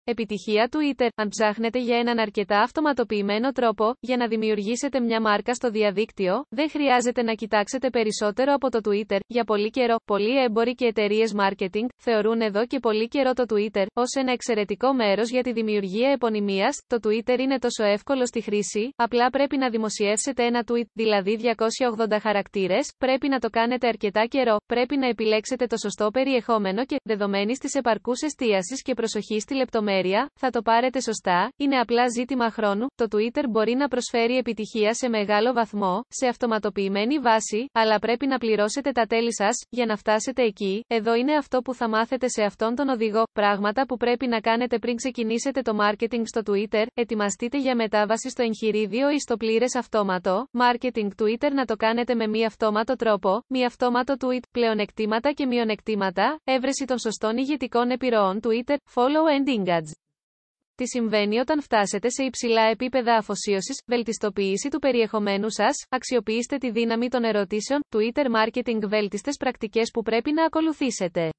Επιτυχία Twitter. Αν ψάχνετε για έναν αρκετά αυτοματοποιημένο τρόπο για να δημιουργήσετε μια μάρκα στο διαδίκτυο, δεν χρειάζεται να κοιτάξετε περισσότερο από το Twitter. Για πολύ καιρό, πολλοί έμποροι και εταιρείες marketing θεωρούν εδώ και πολύ καιρό το Twitter ως ένα εξαιρετικό μέρος για τη δημιουργία επωνυμίας. Το Twitter είναι τόσο εύκολο στη χρήση, απλά πρέπει να δημοσιεύσετε ένα tweet, δηλαδή 280 χαρακτήρες, πρέπει να το κάνετε αρκετά καιρό, πρέπει να επιλέξετε το σωστό περιεχόμενο και, δεδομένης της επαρκούς εστίασης και προσοχής στη λεπτομέρεια, θα το πάρετε σωστά. Είναι απλά ζήτημα χρόνου. Το Twitter μπορεί να προσφέρει επιτυχία σε μεγάλο βαθμό, σε αυτοματοποιημένη βάση, αλλά πρέπει να πληρώσετε τα τέλη σας για να φτάσετε εκεί. Εδώ είναι αυτό που θα μάθετε σε αυτόν τον οδηγό. Πράγματα που πρέπει να κάνετε πριν ξεκινήσετε το marketing στο Twitter. Ετοιμαστείτε για μετάβαση στο εγχειρίδιο ή στο πλήρες αυτόματο marketing Twitter. Να το κάνετε με μη αυτόματο τρόπο, μη αυτόματο tweet, πλεονεκτήματα και μειονεκτήματα, έβρεση των σωστών ηγετικών επιρροών Twitter, follow and engage. Τι συμβαίνει όταν φτάσετε σε υψηλά επίπεδα αφοσίωσης, βελτιστοποίηση του περιεχομένου σας, αξιοποιήστε τη δύναμη των ερωτήσεων, Twitter marketing, βέλτιστες πρακτικές που πρέπει να ακολουθήσετε.